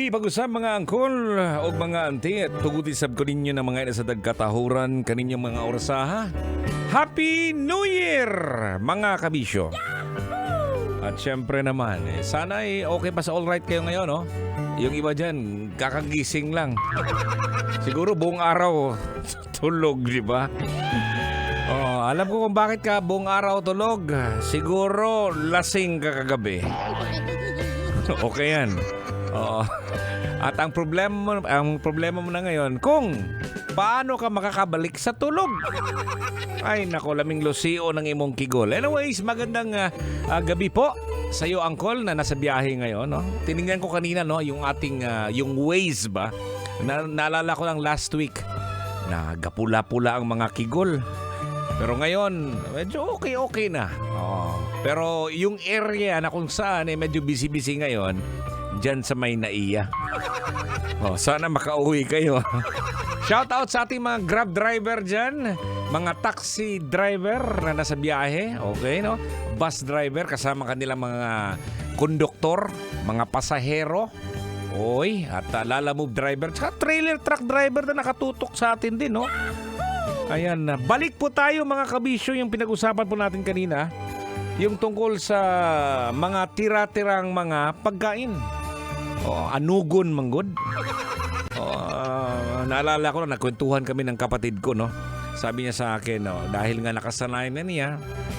Gabi, pag-usap mga angkol o mga auntie at tugutisab ko ninyo ng mga ina sa dagkatahuran kaninyong mga orasaha. Happy New Year, mga kabisyo! At syempre naman, sana okay pa sa alright kayo ngayon, no? Yung iba dyan, kakagising lang. Siguro buong araw tulog, di ba? Oh, alam ko kung bakit ka buong araw tulog. Siguro lasing ka kagabi. Okay yan. Oo. At ang problema mo na ngayon kung paano ka makakabalik sa tulog. Ay nako, laming lusio ng imong kigol. Anyways, magandang gabi po sa iyo, Angkol, na nasa biyahe ngayon, no? Tiningnan ko kanina, no, yung ating yung Waze ba. Naalala ko lang last week na gapula-pula ang mga kigol. Pero ngayon, medyo okay na. Oh. Pero yung area na kung saan medyo busy-busy ngayon, dyan sa may naiya. Oh, sana makauwi kayo. Shout out sa ating mga Grab driver dyan, mga taxi driver na nasa biyahe, okay, no? Bus driver kasama kanilang mga konduktor, mga pasahero, oy, at lalamove driver, tsaka trailer truck driver na nakatutok sa atin din, no? Ayan, balik po tayo mga kabisyo, yung pinag-usapan po natin kanina, yung tungkol sa mga tira-tirang mga pagkain. Oh, anugon manggod. Oh, naalala ko na nagkwentuhan kami ng kapatid ko, no. Sabi niya sa akin, no, dahil nga nakasanayan na niya,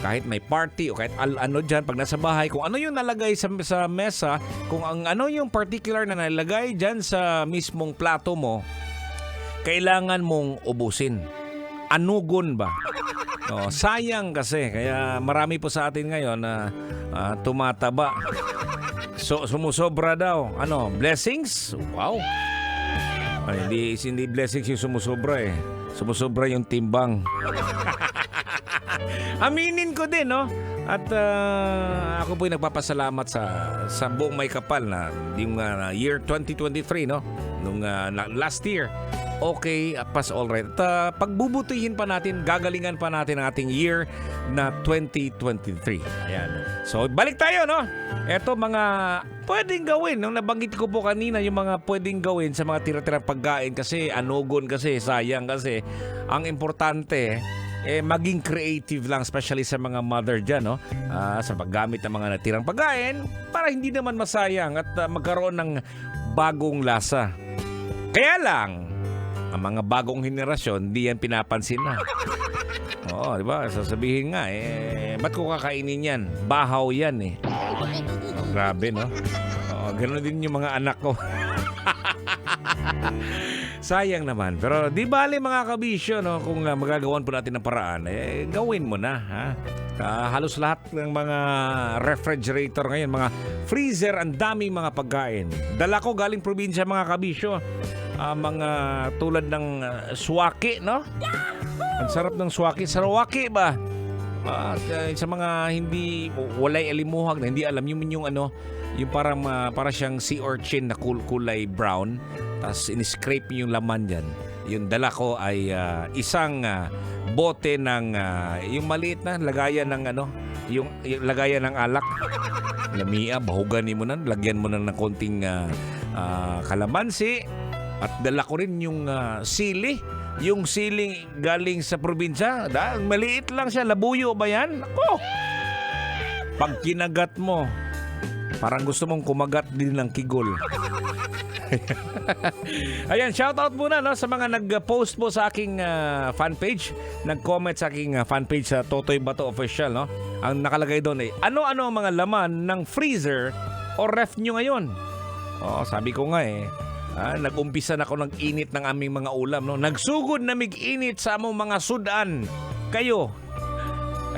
kahit may party o kahit ano diyan pag nasa bahay, kung ano yung nalagay sa mesa, kung ano yung particular na nalagay diyan sa mismong plato mo, kailangan mong ubusin. Anugon ba? Oh, sayang kasi, kaya marami po sa atin ngayon na tumataba. So, sumusobra daw. Ano, blessings? Wow. Ay, hindi blessings yung sumusobra eh. Sumusobra yung timbang. Aminin ko din, no? At ako po'y nagpapasalamat sa buong may kapal na yung year 2023, no? Nung last year. Okay, pas alright. At pagbubutihin pa natin, gagalingan pa natin ang ating year na 2023. Ayan. So, balik tayo, no? Eto mga pwedeng gawin. Nung nabanggit ko po kanina, yung mga pwedeng gawin sa mga tira-tirang pagkain kasi anugon kasi, sayang kasi. Ang importante, maging creative lang, especially sa mga mother dyan, no? Sa paggamit ng mga natirang pagkain para hindi naman masayang at magkaroon ng bagong lasa. Kaya lang, ang mga bagong henerasyon, di yan pinapansin na. Oo, di ba? Sasabihin nga, ba't ko kakainin yan? Bahaw yan eh. Oh, grabe, no? Oo, gano'n din yung mga anak ko. Sayang naman. Pero di bali mga kabisyo, no? Kung magagawan po natin ng paraan, gawin mo na, ha? Halos lahat ng mga refrigerator ngayon, mga freezer, ang daming mga pagkain. Dala ko galing probinsya mga kabisyo. Mga tulad ng suwaki, no? Ang sarap ng suwaki. Sarawaki ba? Sa mga walay alimuhag na hindi alam yung ano, yung para siyang sea urchin na kulay brown, tapos in-scrape yung laman diyan. Yung dala ko ay isang bote ng yung maliit na lagayan ng ano, yung lagayan ng alak. Lamia, bahuganin mo na, lagyan mo na ng konting kalamansi. At dala ko rin yung sili. Yung siling galing sa probinsya. Maliit lang siya. Labuyo ba yan? Ako! Pag kinagat mo, parang gusto mong kumagat din ng kigol. Ayan, shoutout muna, no, sa mga nag-post po sa aking fanpage. Nag-comment sa aking fanpage sa Totoy Bato Official, no? Ang nakalagay doon ay, ano-ano ang mga laman ng freezer o ref nyo ngayon? Oh, sabi ko nga nag-umpisa na ako ng init ng aming mga ulam, no? Nagsugod na mig-init sa among mga sudan. Kayo.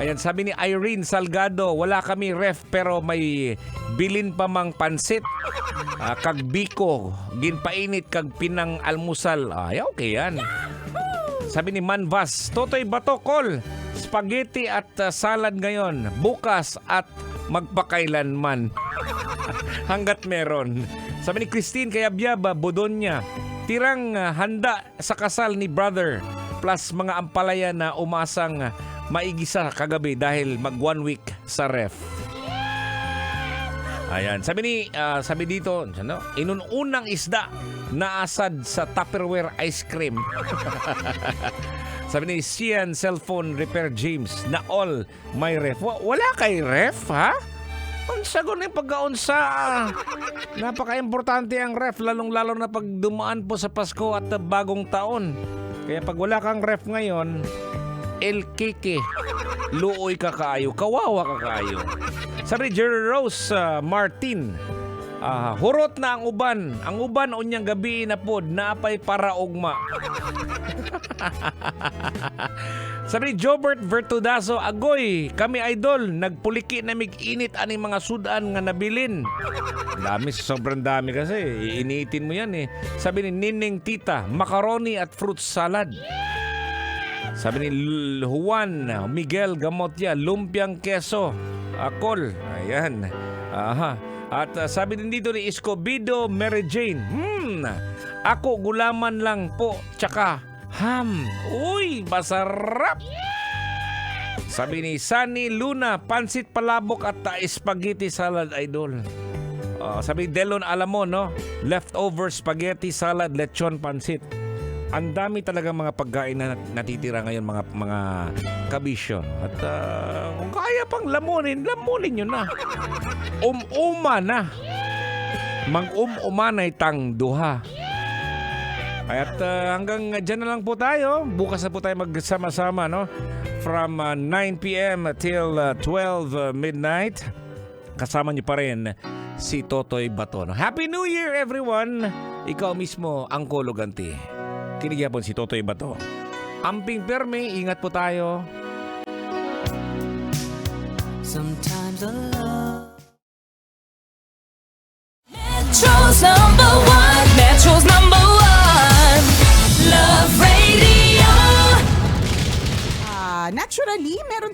Ayan, sabi ni Irene Salgado, wala kami ref pero may bilin pa mang pansit. Kag biko, ginpainit kag pinang almusal. Ay, okay yan. Sabi ni Manvas, Totoy Bato Call, spaghetti at salad ngayon. Bukas at magpakailanman. Hanggat meron. Sabi ni Christine Kayabyaba, Bodonya, tirang handa sa kasal ni brother plus mga ampalaya na umasang maigisa kagabi dahil mag 1 week sa ref. Ayan, sabi dito, ano, inununang isda na asad sa Tupperware ice cream. Sabi ni Sian Cellphone Repair James na all may ref. Wala kay ref, ha? Ang sagon yung pagkaunsa. Napaka-importante ang ref, lalong-lalo na pag dumaan po sa Pasko at bagong taon. Kaya pag wala kang ref ngayon, el keke, luoy ka kaayo, kawawa ka kaayo. Sabi Jerry Rose Martin, hurot na ang uban. Ang uban unyang gabi na pod, naapay para ugma. Sabi Jobert Vertudaso, agoy, kami idol, nagpuliki na mig-init aning mga sudan nga nabilin. Dami, sobrang dami kasi, iinitin mo yan eh. Sabi ni Nining Tita, macaroni at fruit salad. Sabi ni Juan Miguel Gamotya, lumpiang keso, akol. Ayan. Aha. At sabi din dito ni Escobido Mary Jane, ako gulaman lang po, tsaka ham. Uy, masarap. Sabi ni Sunny Luna, pansit palabok at spaghetti salad, idol. Sabi Delon Alamon, no? Leftover spaghetti salad, lechon, pansit. Ang dami talaga mga pagkain na natitira ngayon, mga kabisyo. At kung kaya pang lamunin nyo na. Uma na. Mang-umanay tang duha. At hanggang dyan na lang po tayo. Bukas na po tayo magsama-sama, no? From 9 p.m. till 12 midnight. Kasama nyo pa rin si Totoy Baton. Happy New Year, everyone! Ikaw mismo ang kuluganti. Kinigyan si Totoy Bato. Amping perme, ingat po tayo. Sometimes I love Metro's number one, Metro's number one, Love Radio. Naturally, meron